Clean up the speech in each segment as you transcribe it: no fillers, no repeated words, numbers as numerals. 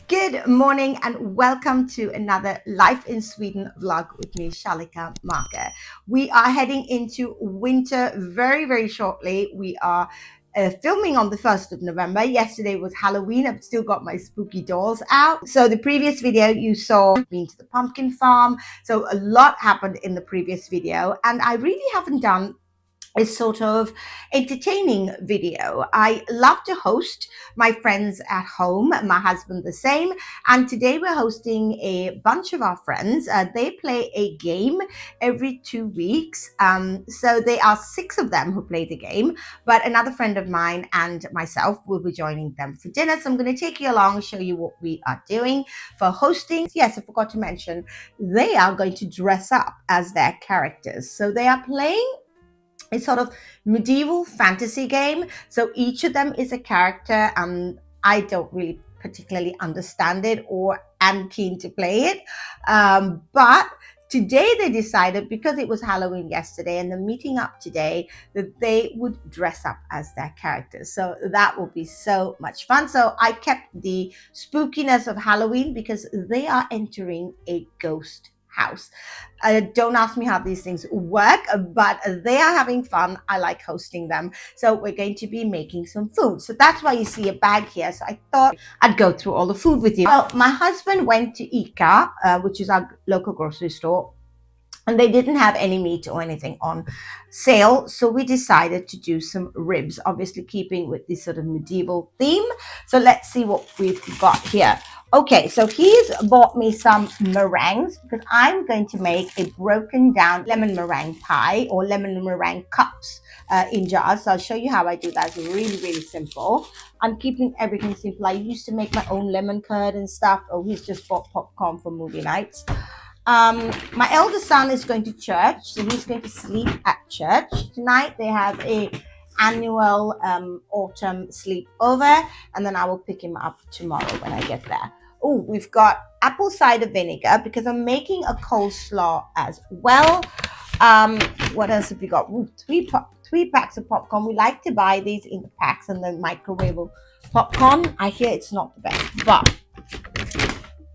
Good morning and welcome to another Life in Sweden vlog with me, ShalikaMarker. We are heading into winter very shortly. We are filming on the 1st of November. Yesterday was Halloween. I've still got my spooky dolls out. So the previous video you saw, been to the pumpkin farm. So a lot happened in the previous video and I really haven't done a sort of entertaining video. I love to host my friends at home, my husband the same, and today we're hosting a bunch of our friends. They play a game every 2 weeks, so they are 6 of them who play the game, but another friend of mine and myself will be joining them for dinner. So I'm going to take you along, show you what we are doing for hosting. Yes, I forgot to mention, they are going to dress up as their characters. So they are playing a sort of medieval fantasy game. So each of them is a character. I don't really particularly understand it or am keen to play it. But today they decided, because it was Halloween yesterday and the meeting up today, that they would dress up as their characters. So that will be so much fun. So I kept the spookiness of Halloween because they are entering a ghost house. Don't ask me how these things work, but they are having fun. I like hosting them. So we're going to be making some food. So that's why you see a bag here. So I thought I'd go through all the food with you. Well, my husband went to ICA, which is our local grocery store, and they didn't have any meat or anything on sale. So we decided to do some ribs, obviously keeping with this sort of medieval theme. So let's see what we've got here. Okay, so he's bought me some meringues because I'm going to make a broken down lemon meringue pie or lemon meringue cups in jars. So I'll show you how I do that. It's really simple. I'm keeping everything simple. I used to make my own lemon curd and stuff. Oh, he's just bought popcorn for movie nights. My eldest son is going to church, so he's going to sleep at church tonight. They have a annual autumn sleepover, and then I will pick him up tomorrow when I get there. Oh, we've got apple cider vinegar because I'm making a coleslaw as well. What else have we got? Ooh, three packs of popcorn. We like to buy these in the packs and then microwave popcorn. I hear it's not the best, but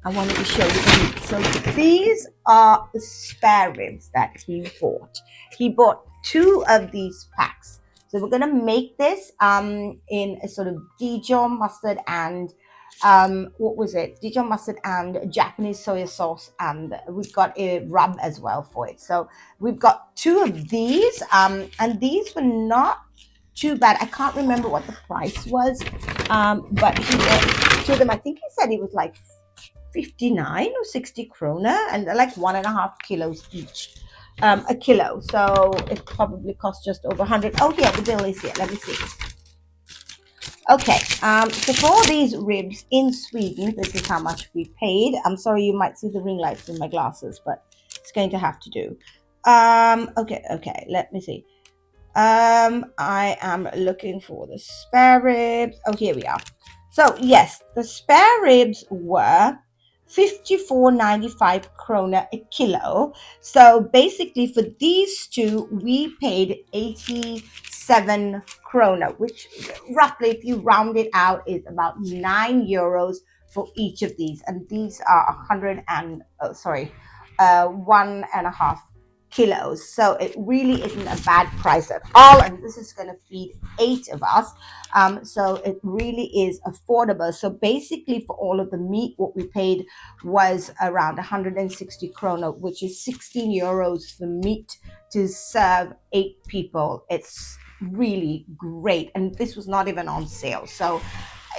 I wanted to show you the meat. So these are the spare ribs that he bought. He bought 2 of these packs. So we're going to make this in a sort of Dijon mustard and Dijon mustard and Japanese soy sauce, and we've got a rub as well for it. So we've got 2 of these, and these were not too bad. I can't remember what the price was, but he bought 2 of them. I think he said it was like 59 or 60 krona, and they're like 1.5 kilos each. A kilo, so it probably costs just over 100. Oh, here the bill is here. Let me see. Okay, so for all these ribs in Sweden, this is how much we paid. I'm sorry, you might see the ring lights in my glasses, but it's going to have to do. Okay, let me see. I am looking for the spare ribs. Oh, here we are. So yes, the spare ribs were 54.95 krona a kilo. So basically for these 2 we paid 87 krona, which roughly, if you round it out, is about 9 euros for each of these, and these are 1.5 kilos. So it really isn't a bad price at all, and this is going to feed 8 of us, so it really is affordable. So basically for all of the meat, what we paid was around 160 krona, which is 16 euros for meat to serve 8 people. It's really great, and this was not even on sale, so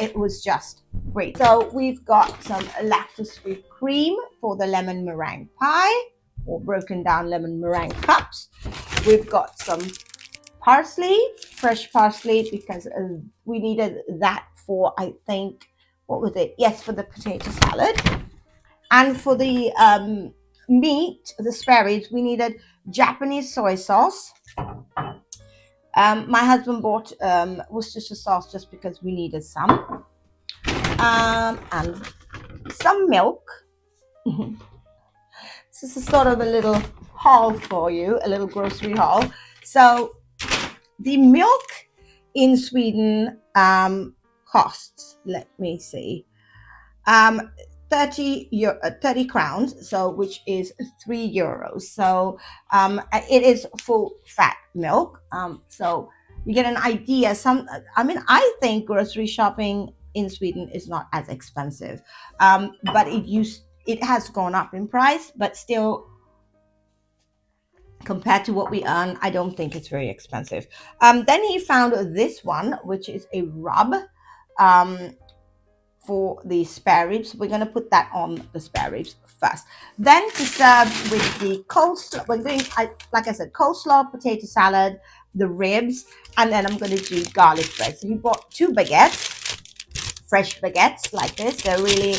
it was just great. So we've got some lactose-free cream for the lemon meringue pie, or broken down lemon meringue cups. We've got some parsley, fresh parsley, because we needed that for, I think, what was it? Yes, for the potato salad. And for the meat, the spare ribs, we needed Japanese soy sauce. My husband bought Worcestershire sauce just because we needed some. And some milk. This is sort of a little haul for you, a little grocery haul. So the milk in Sweden costs, let me see, um 30 crowns, so which is €3. So it is full fat milk. So you get an idea. I mean, I think grocery shopping in Sweden is not as expensive, but it has gone up in price, but still, compared to what we earn, I don't think it's very expensive. Then he found this one, which is a rub. Um, for the spare ribs. We're going to put that on the spare ribs first. Then to serve with the coleslaw, we're doing, like I said, coleslaw, potato salad, the ribs, and then I'm going to do garlic bread. So he bought 2 baguettes, fresh baguettes like this. They're really,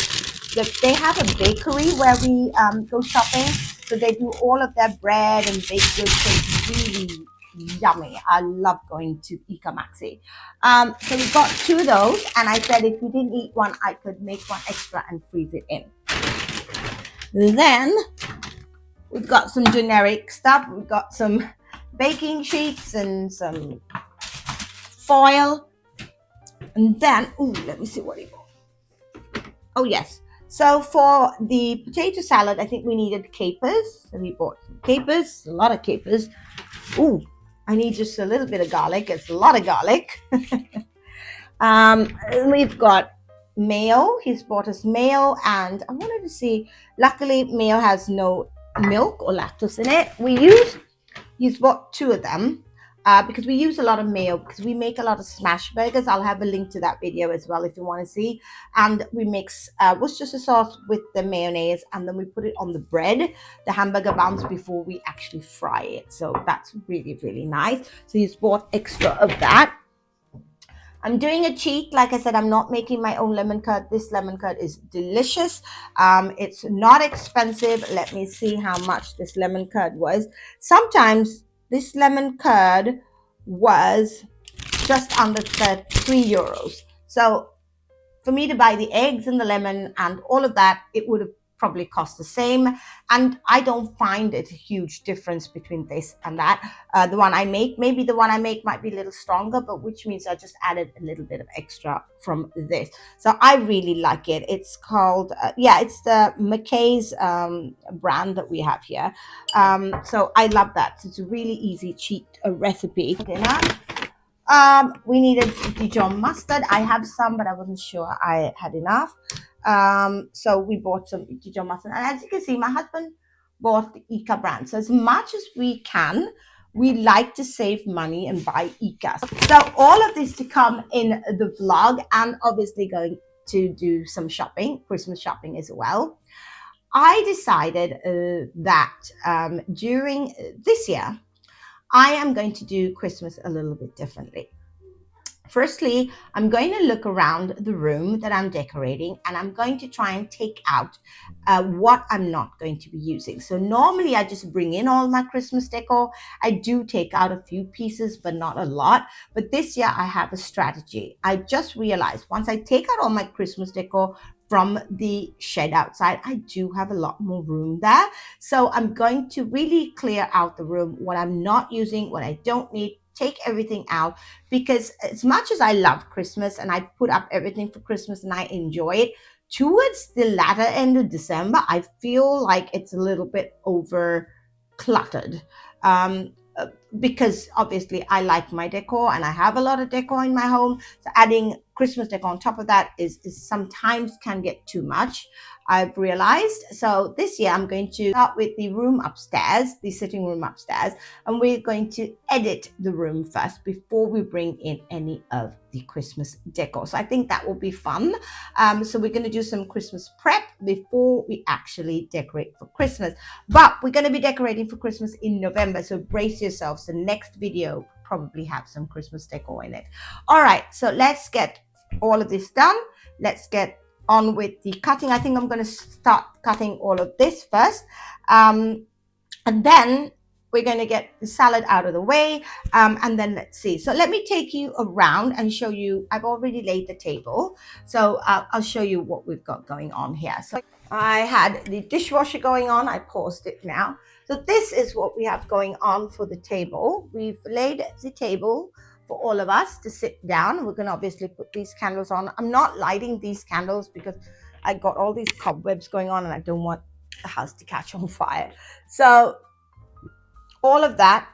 they have a bakery where we go shopping. So they do all of their bread and baked goods. So it's really yummy. I love going to Ica Maxi. So we got 2 of those, and I said if we didn't eat one, I could make one extra and freeze it in. Then we've got some generic stuff. We've got some baking sheets and some foil. And then, let me see what he bought. Oh, yes. So for the potato salad, I think we needed capers. So we bought some capers, a lot of capers. I need just a little bit of garlic. It's a lot of garlic. We've got mayo. He's bought us mayo, and I wanted to see, luckily mayo has no milk or lactose in it. He's bought 2 of them because we use a lot of mayo because we make a lot of smash burgers. I'll have a link to that video as well if you want to see. And we mix Worcestershire sauce with the mayonnaise, and then we put it on the bread, the hamburger buns, before we actually fry it. So that's really, really nice. So he's bought extra of that. I'm doing a cheat. Like I said, I'm not making my own lemon curd. This lemon curd is delicious. It's not expensive. Let me see how much this lemon curd was. Sometimes this lemon curd was just under €3. So for me to buy the eggs and the lemon and all of that, it would have probably cost the same. And I don't find it a huge difference between this and that. The one I make, maybe the one I make might be a little stronger, but which means I just added a little bit of extra from this. So I really like it. It's called, it's the McKay's brand that we have here. So I love that. It's a really easy, cheap recipe. We needed Dijon mustard. I have some, but I wasn't sure I had enough. So we bought some Dijon mustard. And as you can see, my husband bought the Ica brand. So as much as we can, we like to save money and buy Ica. So all of this to come in the vlog, and obviously going to do some shopping, Christmas shopping as well. I decided that during this year, I am going to do Christmas a little bit differently. Firstly, I'm going to look around the room that I'm decorating, and I'm going to try and take out what I'm not going to be using. So normally I just bring in all my Christmas decor. I do take out a few pieces, but not a lot. But this year I have a strategy. I just realized once I take out all my Christmas decor from the shed outside, I do have a lot more room there. So I'm going to really clear out the room, what I'm not using, what I don't need, take everything out, because as much as I love Christmas and I put up everything for Christmas and I enjoy it, towards the latter end of December, I feel like it's a little bit over cluttered. Because obviously I like my decor and I have a lot of decor in my home. So adding Christmas decor on top of that is sometimes can get too much, I've realized. So this year I'm going to start with the room upstairs, the sitting room upstairs, and we're going to edit the room first before we bring in any of the Christmas decor. So I think that will be fun. So we're going to do some Christmas prep before we actually decorate for Christmas. But we're going to be decorating for Christmas in November, so brace yourselves. The next video probably have some Christmas decor in it. All right, so let's get all of this done. Let's get on with the cutting. I think I'm going to start cutting all of this first, and then we're going to get the salad out of the way, and then let's see. So let me take you around and show you. I've already laid the table, so I'll show you what we've got going on here. So I had the dishwasher going on. I paused it now. So this is what we have going on for the table. We've laid the table for all of us to sit down. We're going to obviously put these candles on. I'm not lighting these candles because I got all these cobwebs going on and I don't want the house to catch on fire. So all of that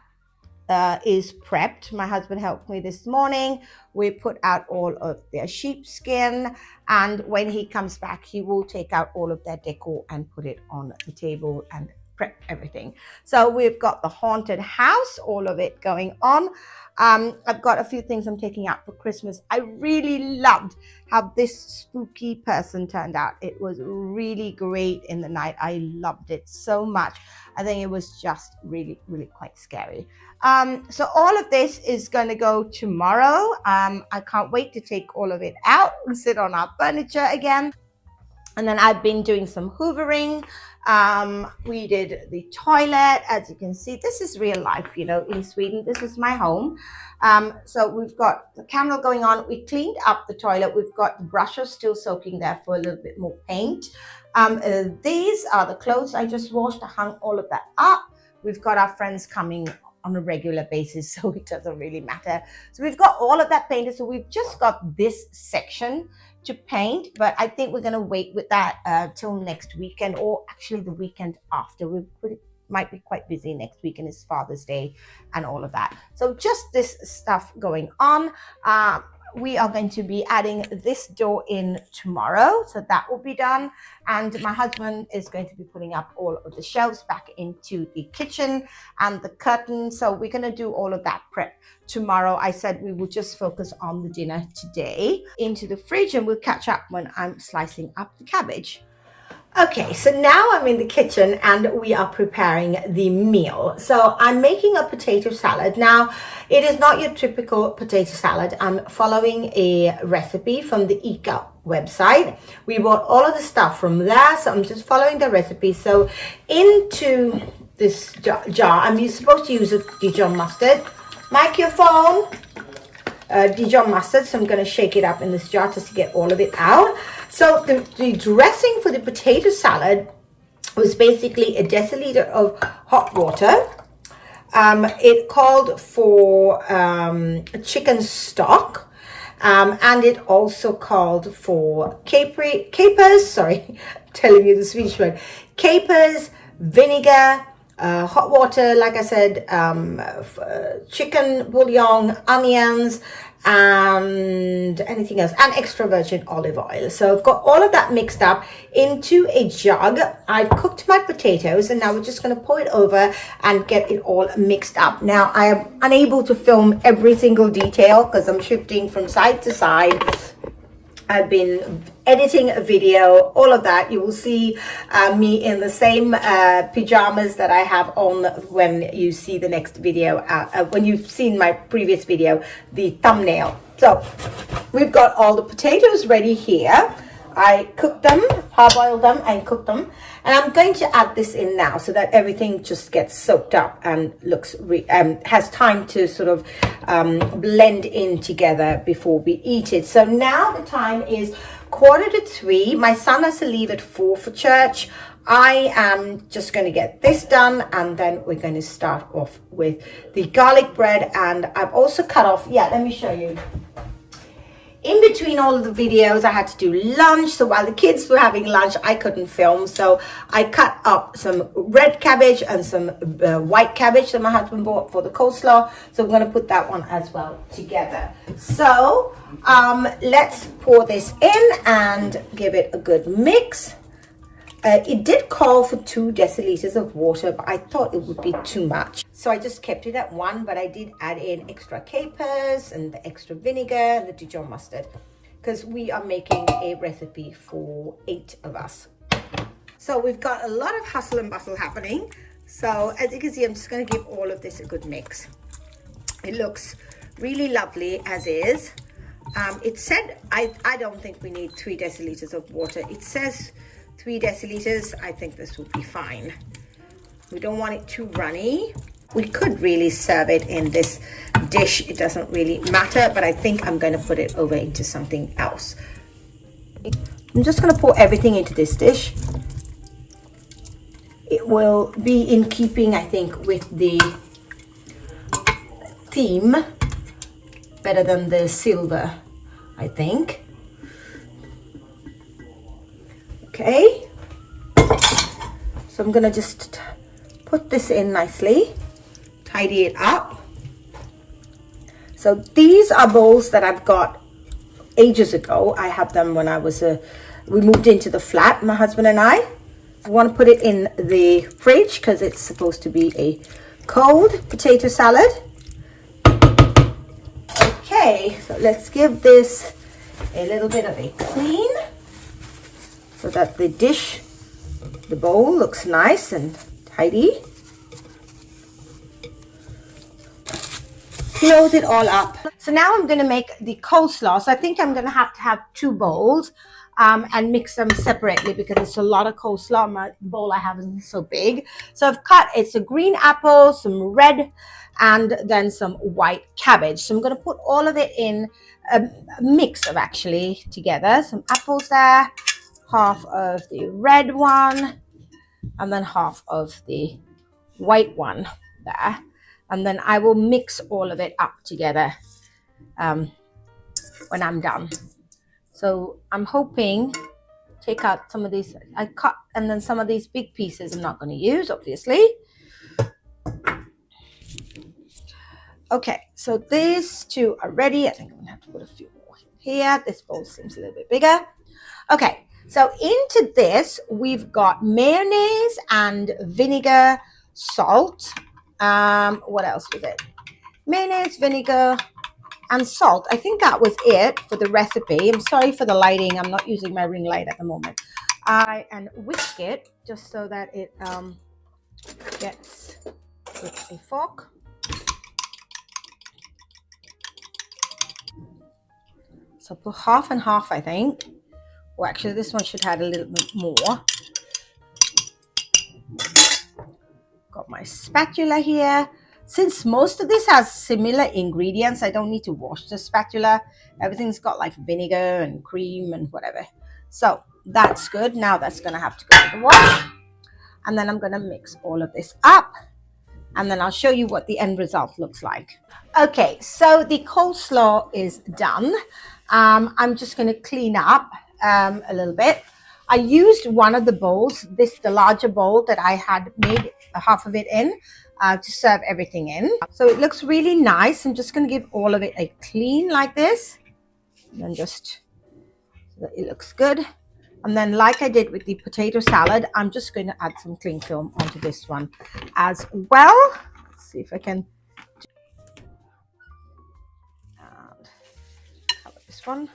is prepped. My husband helped me this morning. We put out all of their sheepskin, and when he comes back, he will take out all of their decor and put it on the table and prep everything. So we've got the haunted house, all of it going on. I've got a few things I'm taking out for Christmas. I really loved how this spooky person turned out. It was really great in the night. I loved it so much. I think it was just really, really quite scary. So all of this is going to go tomorrow. I can't wait to take all of it out and sit on our furniture again. And then I've been doing some hoovering. We did the toilet. As you can see, this is real life, you know, in Sweden. This is my home. So we've got the candle going on. We cleaned up the toilet. We've got the brushes still soaking there for a little bit more paint. These are the clothes I just washed. I hung all of that up. We've got our friends coming on a regular basis, so it doesn't really matter. So we've got all of that painted. So we've just got this section to paint, but I think we're going to wait with that till next weekend, or actually the weekend after. We might be quite busy next weekend. It's Father's Day and all of that. So just this stuff going on. We are going to be adding this door in tomorrow, so that will be done. And my husband is going to be putting up all of the shelves back into the kitchen and the curtain. So we're going to do all of that prep tomorrow. I said we will just focus on the dinner today. Into the fridge, and we'll catch up when I'm slicing up the cabbage. Okay, so now I'm in the kitchen and we are preparing the meal. So I'm making a potato salad. Now, it is not your typical potato salad. I'm following a recipe from the ICA website. We bought all of the stuff from there, so I'm just following the recipe. So into this jar, I'm supposed to use a Dijon mustard. Microphone. Dijon mustard, so I'm going to shake it up in this jar just to get all of it out. So the dressing for the potato salad was basically a deciliter of hot water. It called for chicken stock, and it also called for capers, sorry, telling you the Swedish word, capers, vinegar, hot water, like I said, chicken bouillon, onions, and anything else, and extra virgin olive oil. So I've got all of that mixed up into a jug. I've cooked my potatoes, and now we're just going to pour it over and get it all mixed up. Now I am unable to film every single detail because I'm shifting from side to side. I've been editing a video, all of that. You will see me in the same pajamas that I have on when you see the next video, when you've seen my previous video, the thumbnail. So we've got all the potatoes ready here. I cooked them, parboiled them and cooked them. And I'm going to add this in now so that everything just gets soaked up and looks has time to sort of blend in together before we eat it. So now the time is 2:45. My son has to leave at 4 for church. I am just going to get this done, and then we're going to start off with the garlic bread. And I've also cut off, let me show you. In between all of the videos, I had to do lunch. So while the kids were having lunch, I couldn't film. So I cut up some red cabbage and some white cabbage that my husband bought for the coleslaw. So I'm going to put that one as well together. So let's pour this in and give it a good mix. It did call for 2 deciliters of water, but I thought it would be too much. So I just kept it at 1, but I did add in extra capers and the extra vinegar and the Dijon mustard because we are making a recipe for 8 of us. So we've got a lot of hustle and bustle happening. So as you can see, I'm just going to give all of this a good mix. It looks really lovely as is. It said, I don't think we need 3 deciliters of water. It says 3 deciliters. I think this will be fine. We don't want it too runny. We could really serve it in this dish. It doesn't really matter, but I think I'm going to put it over into something else. I'm just going to pour everything into this dish. It will be in keeping, I think, with the theme, better than the silver, I think. Okay, so I'm gonna just put this in nicely, tidy it up. So these are bowls that I've got ages ago. I have them when I was we moved into the flat, my husband and I want to put it in the fridge because it's supposed to be a cold potato salad. Okay, so let's give this a little bit of a clean so that the dish, the bowl, looks nice and tidy. Close it all up. So now I'm going to make the coleslaw. So I think I'm going to have two bowls and mix them separately because it's a lot of coleslaw. My bowl I have isn't so big. So I've cut, it's a green apple, some red, and then some white cabbage. So I'm going to put all of it in a mix of actually together. Some apples there, half of the red one, and then half of the white one there. And then I will mix all of it up together when I'm done. So I'm hoping, take out some of these, I cut, and then some of these big pieces I'm not going to use, obviously. Okay, so these two are ready. I think I'm going to have to put a few more here. This bowl seems a little bit bigger. Okay, so into this, we've got mayonnaise and vinegar, salt. What else was it? Mayonnaise, vinegar, and salt. I think that was it for the recipe. I'm sorry for the lighting. I'm not using my ring light at the moment. And whisk it just so that it gets with a fork. So put half and half, I think. Well, actually, this one should have a little bit more. Got my spatula here. Since most of this has similar ingredients, I don't need to wash the spatula. Everything's got like vinegar and cream and whatever. So that's good. Now that's going to have to go to the wash. And then I'm going to mix all of this up. And then I'll show you what the end result looks like. Okay, so the coleslaw is done. I'm just going to clean up a little bit. I used one of the bowls, the larger bowl that I had made half of it in to serve everything in. So it looks really nice. I'm just going to give all of it a clean like this. And then just so that it looks good. And then like I did with the potato salad, I'm just going to add some cling film onto this one as well. Let's see if I can cover this one.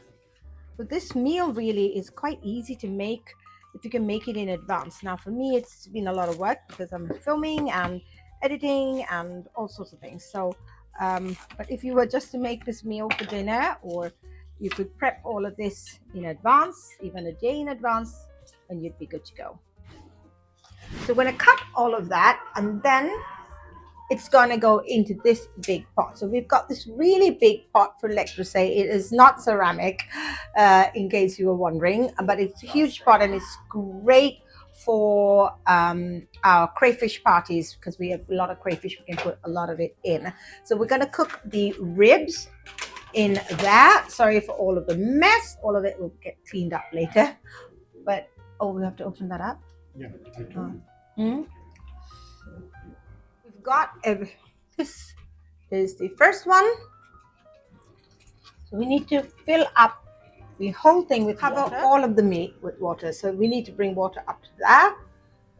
But this meal really is quite easy to make if you can make it in advance. Now for me, it's been a lot of work because I'm filming and editing and all sorts of things. So, but if you were just to make this meal for dinner, or you could prep all of this in advance, even a day in advance, and you'd be good to go. So we're going to cut all of that, and then it's going to go into this big pot. So we've got this really big pot for leche. It is not ceramic, in case you were wondering, but it's a huge pot and it's great for our crayfish parties because we have a lot of crayfish. We can put a lot of it in. So we're going to cook the ribs in that. Sorry for all of the mess. All of it will get cleaned up later. But, oh, we have to open that up? Yeah. We've got this is the first one. So we need to fill up the whole thing. We cover all of the meat with water. So we need to bring water up to that.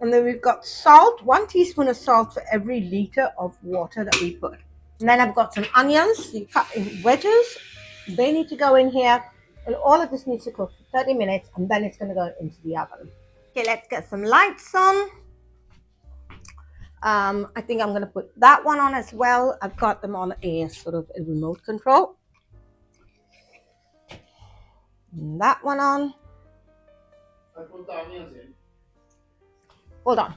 And then we've got salt, 1 teaspoon of salt for every liter of water that we put. And then I've got some onions, you cut in wedges. They need to go in here. And all of this needs to cook for 30 minutes, and then it's going to go into the oven. Okay, let's get some lights on. I think I'm going to put that one on as well. I've got them on a sort of a remote control. And that one on. I put the onions in. Hold on.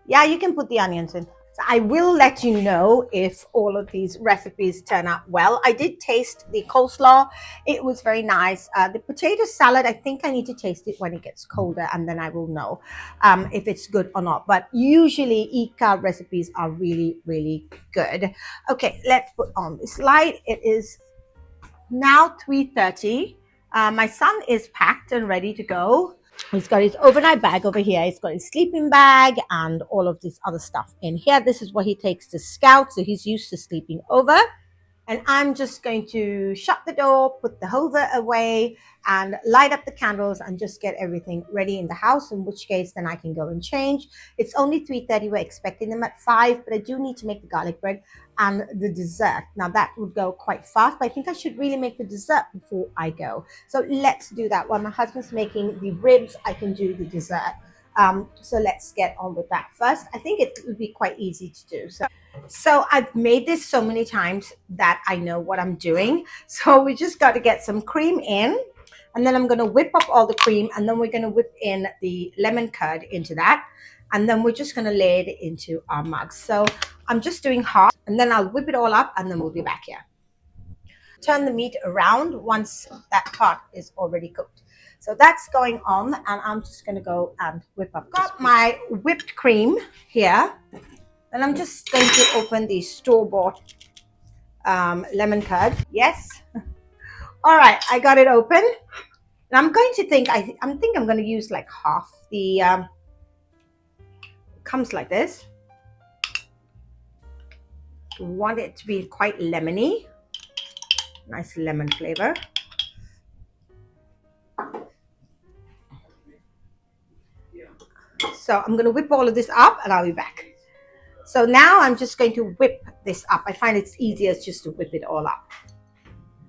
Yeah, you can put the onions in. So I will let you know if all of these recipes turn out well. I did taste the coleslaw. It was very nice. The potato salad, I think I need to taste it when it gets colder, and then I will know if it's good or not. But usually ICA recipes are really, really good. Okay, let's put on this light. It is now 3:30. My son is packed and ready to go. He's got his overnight bag over here. He's got his sleeping bag and all of this other stuff in here. This is what he takes to scout. So he's used to sleeping over. And I'm just going to shut the door, put the hover away, and light up the candles and just get everything ready in the house, in which case then I can go and change. It's only 3:30. We're expecting them at 5, but I do need to make the garlic bread and the dessert. Now that would go quite fast, but I think I should really make the dessert before I go. So let's do that. While my husband's making the ribs, I can do the dessert. So let's get on with that first. I think it will be quite easy to do. So I've made this so many times that I know what I'm doing. So we just got to get some cream in, and then I'm going to whip up all the cream, and then we're going to whip in the lemon curd into that. And then we're just going to lay it into our mugs. So I'm just doing half, and then I'll whip it all up, and then we'll be back here. Turn the meat around once that part is already cooked. So that's going on, and I'm just going to go and whip up. Got my whipped cream here. And I'm just going to open the store-bought lemon curd. Yes. All right, I got it open. And I'm going to think, I'm going to use like half the, it comes like this. Want it to be quite lemony. Nice lemon flavor. So I'm going to whip all of this up and I'll be back. So now I'm just going to whip this up. I find it's easiest just to whip it all up.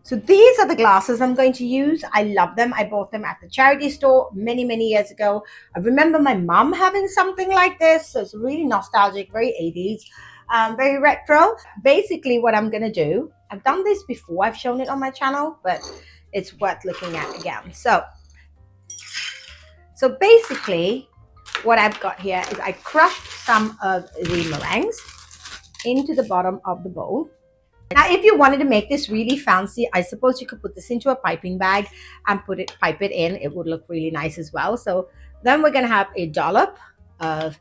So these are the glasses I'm going to use. I love them. I bought them at the charity store many, many years ago. I remember my mom having something like this. So it's really nostalgic, very 80s, very retro. Basically what I'm going to do, I've done this before. I've shown it on my channel, but it's worth looking at again. So basically, what I've got here is I crushed some of the meringues into the bottom of the bowl. Now, if you wanted to make this really fancy, I suppose you could put this into a piping bag and pipe it in. It would look really nice as well. So then we're going to have a dollop of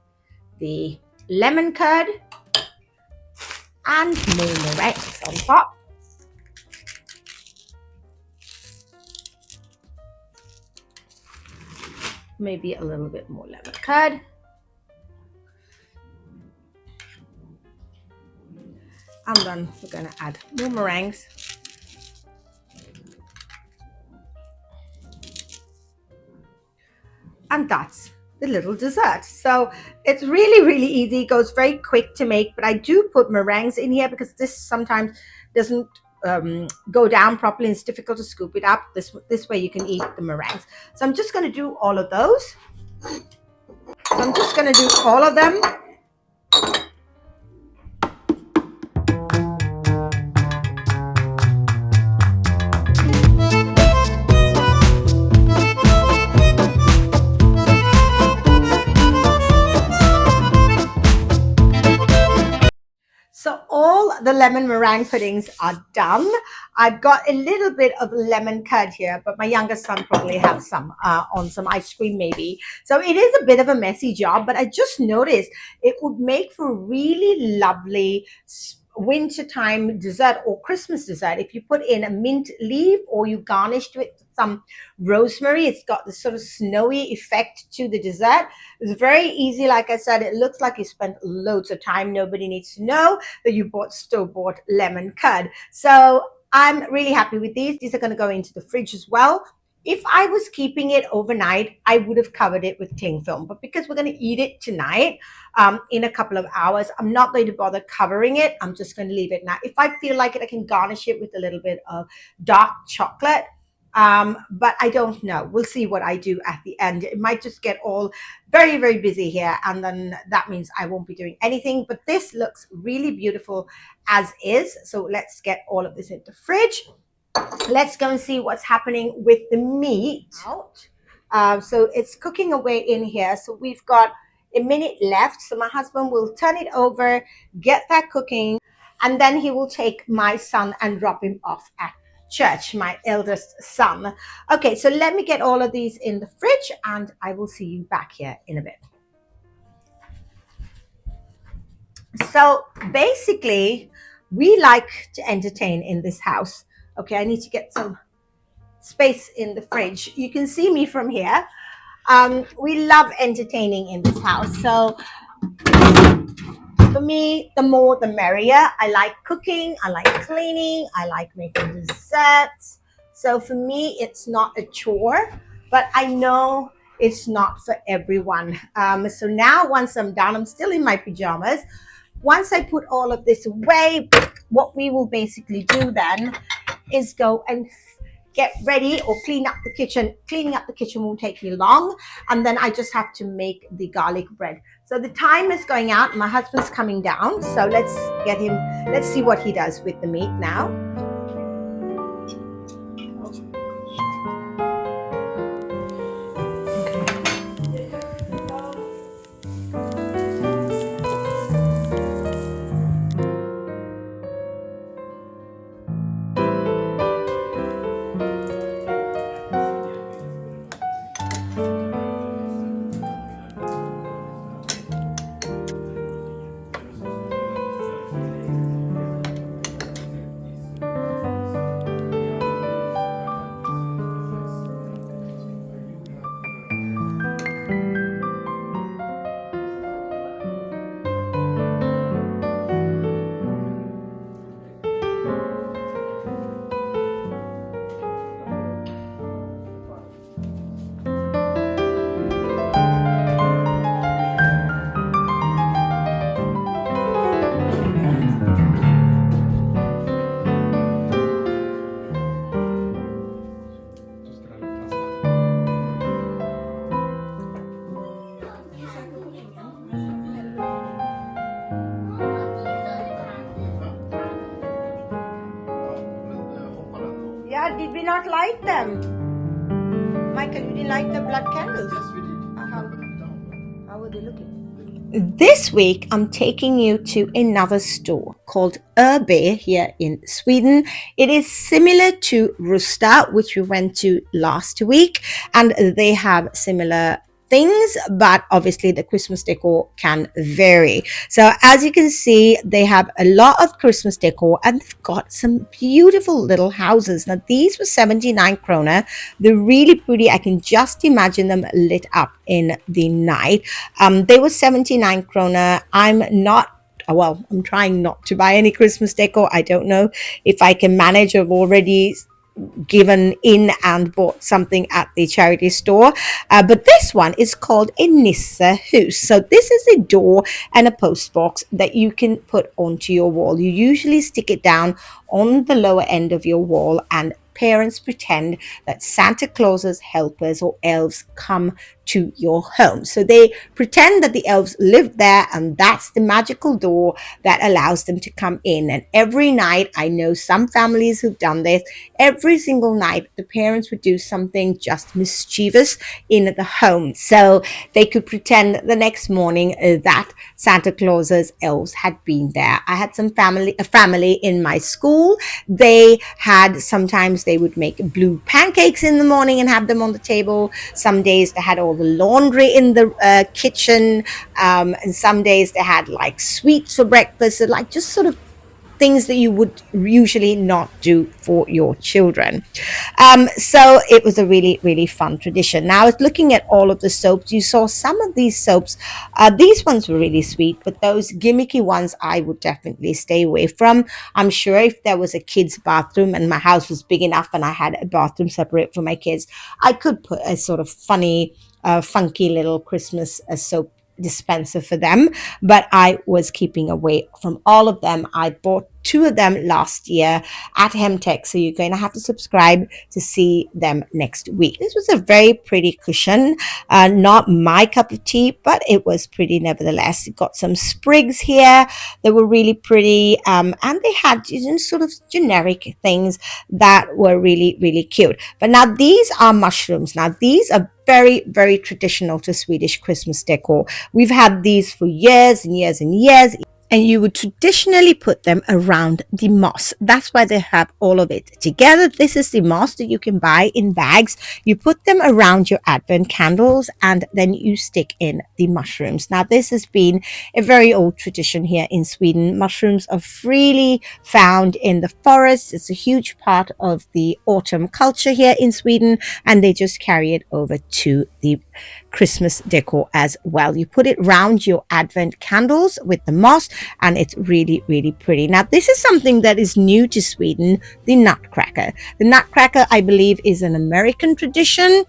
the lemon curd and more meringues on top. Maybe a little bit more lemon curd. And then we're going to add more meringues. And that's the little dessert. So it's really, really easy. It goes very quick to make, but I do put meringues in here because this sometimes doesn't go down properly. It's difficult to scoop it up. This way you can eat the meringues. So I'm just going to do all of those. So I'm just going to do all of them. So all the lemon meringue puddings are done. I've got a little bit of lemon curd here, but my youngest son probably have some on some ice cream maybe. So it is a bit of a messy job, but I just noticed it would make for a really lovely wintertime dessert or Christmas dessert if you put in a mint leaf or you garnished with some rosemary. It's got this sort of snowy effect to the dessert. It's very easy. Like I said, it looks like you spent loads of time. Nobody needs to know that you bought store-bought lemon curd. So I'm really happy with these. These are going to go into the fridge as well. If I was keeping it overnight, I would have covered it with cling film. But because we're going to eat it tonight, in a couple of hours, I'm not going to bother covering it. I'm just going to leave it now. If I feel like it, I can garnish it with a little bit of dark chocolate. But I don't know. We'll see what I do at the end. It might just get all very, very busy here. And then that means I won't be doing anything. But this looks really beautiful as is. So let's get all of this into the fridge. Let's go and see what's happening with the meat. So it's cooking away in here. So we've got a minute left. So my husband will turn it over, get that cooking, and then he will take my son and drop him off at church, my eldest son. Okay, so let me get all of these in the fridge and I will see you back here in a bit. So basically, we like to entertain in this house. Okay, I need to get some space in the fridge. You can see me from here. We love entertaining in this house. So for me, the more the merrier. I like cooking, I like cleaning, I like making desserts. So for me, it's not a chore, but I know it's not for everyone. So now once I'm done, I'm still in my pajamas. Once I put all of this away, what we will basically do then is go and get ready or clean up the kitchen. Cleaning up the kitchen won't take me long. And then I just have to make the garlic bread. So the time is going out. My husband's coming down. So let's get him, let's see what he does with the meat now. Yeah, did we not light them? Michael, you didn't light the blood candles? Yes, we did. How were they looking? This week, I'm taking you to another store called Urbe here in Sweden. It is similar to Rusta, which we went to last week, and they have similar things, but obviously the Christmas decor can vary. So as you can see, they have a lot of Christmas decor and they've got some beautiful little houses. Now these were 79 krona. They're really pretty. I can just imagine them lit up in the night. They were 79 krona. I'm trying not to buy any Christmas decor. I don't know if I can manage. I've already given in and bought something at the charity store, but this one is called a Nissehus. So this is a door and a post box that you can put onto your wall. You usually stick it down on the lower end of your wall, and parents pretend that Santa Claus's helpers or elves come to your home. So they pretend that the elves live there, and that's the magical door that allows them to come in. And every night, I know some families who've done this, every single night, the parents would do something just mischievous in the home. So they could pretend the next morning that Santa Claus's elves had been there. I had a family in my school. Sometimes they would make blue pancakes in the morning and have them on the table. Some days they had all the laundry in the kitchen, and some days they had like sweets for breakfast, and like just sort of things that you would usually not do for your children. So it was a really, really fun tradition. Now, I was looking at all of the soaps. You saw some of these soaps. These ones were really sweet, but those gimmicky ones I would definitely stay away from. I'm sure if there was a kid's bathroom and my house was big enough and I had a bathroom separate for my kids, I could put a sort of funny, funky little Christmas soap dispenser for them, but I was keeping away from all of them. I bought 2 of them last year at Hemtech, so you're going to have to subscribe to see them next week. This was a very pretty cushion, not my cup of tea, but it was pretty nevertheless. It got some sprigs here that were really pretty, and they had sort of generic things that were really, really cute. But now these are mushrooms. Now these are very, very traditional to Swedish Christmas decor. We've had these for years and years and years. and you would traditionally put them around the moss. That's why they have all of it together. This is the moss that you can buy in bags. You put them around your Advent candles, and then you stick in the mushrooms. Now, this has been a very old tradition here in Sweden. Mushrooms are freely found in the forests. It's a huge part of the autumn culture here in Sweden, and they just carry it over to the Christmas decor as well. You put it around your Advent candles with the moss, and it's really, really pretty. Now, this is something that is new to Sweden, the nutcracker. The nutcracker, I believe, is an American tradition.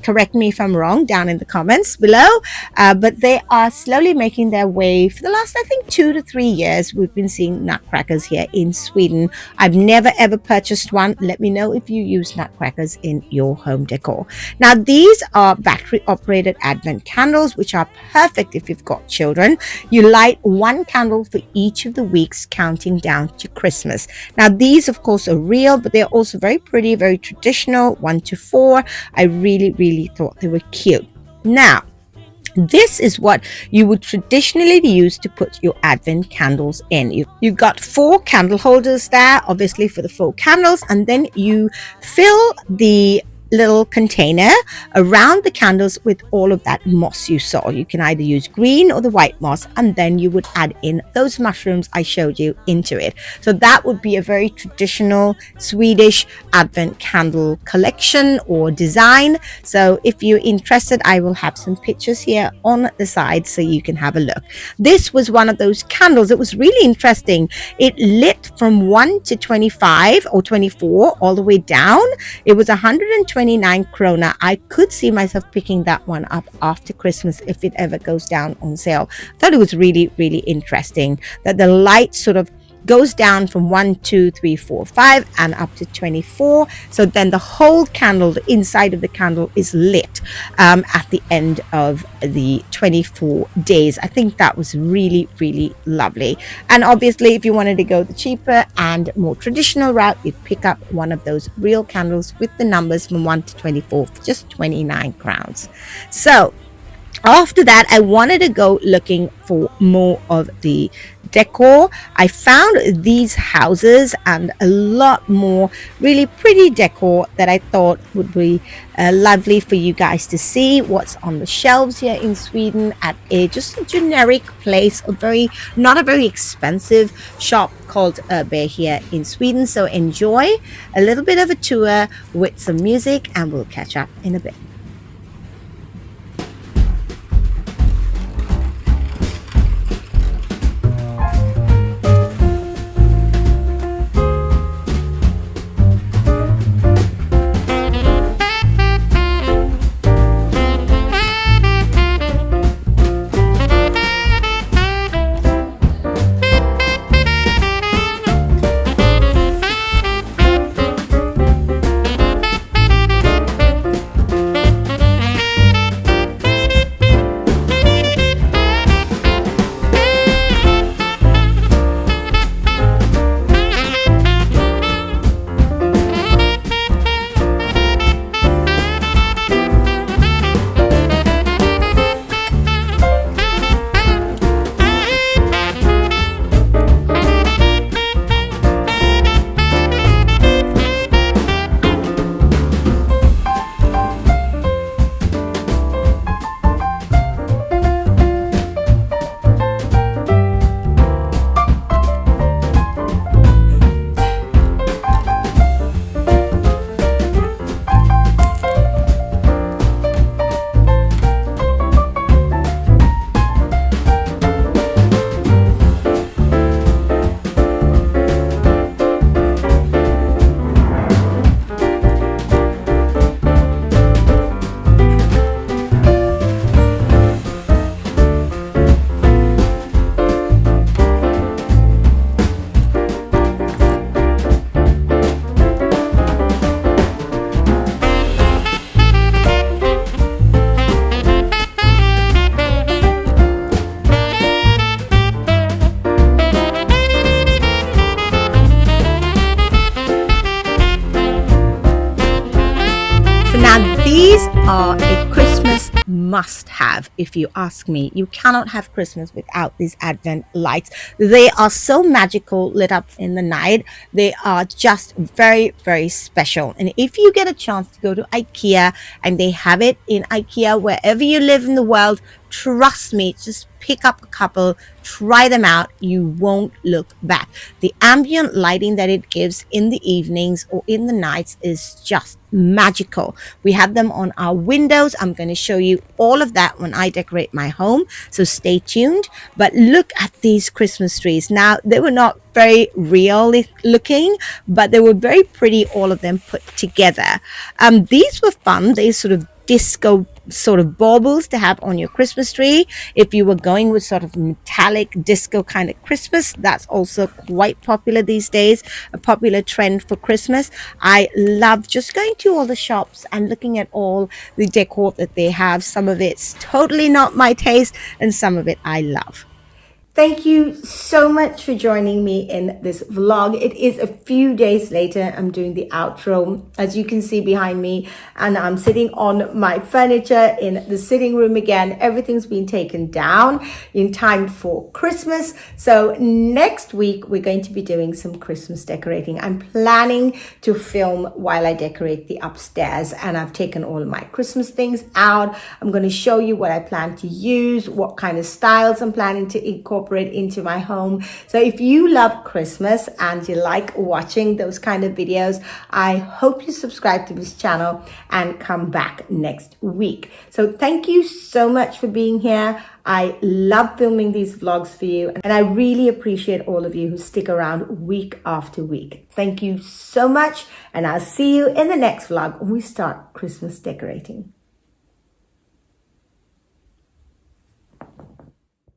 Correct me if I'm wrong down in the comments below, but they are slowly making their way. For the last, I think, 2 to 3 years, we've been seeing nutcrackers here in Sweden. I've never ever purchased one. Let me know if you use nutcrackers in your home decor. Now, these are battery operated Advent candles, which are perfect if you've got children. You light one candle for each of the weeks, counting down to Christmas. Now, these, of course, are real, but they're also very pretty, very traditional, 1 to 4. I really thought they were cute. Now, this is what you would traditionally use to put your Advent candles in. You've got 4 candle holders there, obviously for the 4 candles, and then you fill the little container around the candles with all of that moss you saw. You can either use green or the white moss, and then you would add in those mushrooms I showed you into it. So that would be a very traditional Swedish Advent candle collection or design. So if you're interested, I will have some pictures here on the side so you can have a look. This was one of those candles. It was really interesting. It lit from 1 to 25 or 24 all the way down. It was 129 krona. I could see myself picking that one up after Christmas if it ever goes down on sale. I thought it was really interesting that the light sort of goes down from 1, 2, 3, 4, 5 and up to 24. So then the whole candle, the inside of the candle is lit at the end of the 24 days. I think that was really lovely. And obviously, if you wanted to go the cheaper and more traditional route, you'd pick up one of those real candles with the numbers from 1 to 24 for just 29 crowns. So after that, I wanted to go looking for more of the decor. I found these houses and a lot more really pretty decor that I thought would be lovely for you guys to see what's on the shelves here in Sweden at just a generic place, not a very expensive shop called Urbe here in Sweden. So enjoy a little bit of a tour with some music, and we'll catch up in a bit. Now These are a Christmas must-have, if you ask me. You cannot have Christmas without these Advent lights. They are so magical lit up in the night. They are just very, very special. And if you get a chance to go to IKEA and they have it in IKEA wherever you live in the world, trust me, just pick up a couple, try them out. You won't look back. The ambient lighting that it gives in the evenings or in the nights is just magical. We have them on our windows. I'm going to show you all of that when I decorate my home, so stay tuned. But look at these Christmas trees. Now, they were not very real looking, but they were very pretty, all of them put together. These were fun. They sort of disco sort of baubles to have on your Christmas tree. If you were going with sort of metallic disco kind of Christmas, that's also quite popular these days, a popular trend for Christmas. I love just going to all the shops and looking at all the decor that they have. Some of it's totally not my taste and some of it I love. Thank you so much for joining me in this vlog. It is a few days later. I'm doing the outro, as you can see behind me, and I'm sitting on my furniture in the sitting room again. Everything's been taken down in time for Christmas. So next week, we're going to be doing some Christmas decorating. I'm planning to film while I decorate the upstairs, and I've taken all of my Christmas things out. I'm going to show you what I plan to use, what kind of styles I'm planning to incorporate into my home. So if you love Christmas and you like watching those kind of videos, I hope you subscribe to this channel and come back next week. So thank you so much for being here. I love filming these vlogs for you, and I really appreciate all of you who stick around week after week. Thank you so much, and I'll see you in the next vlog when we start Christmas decorating.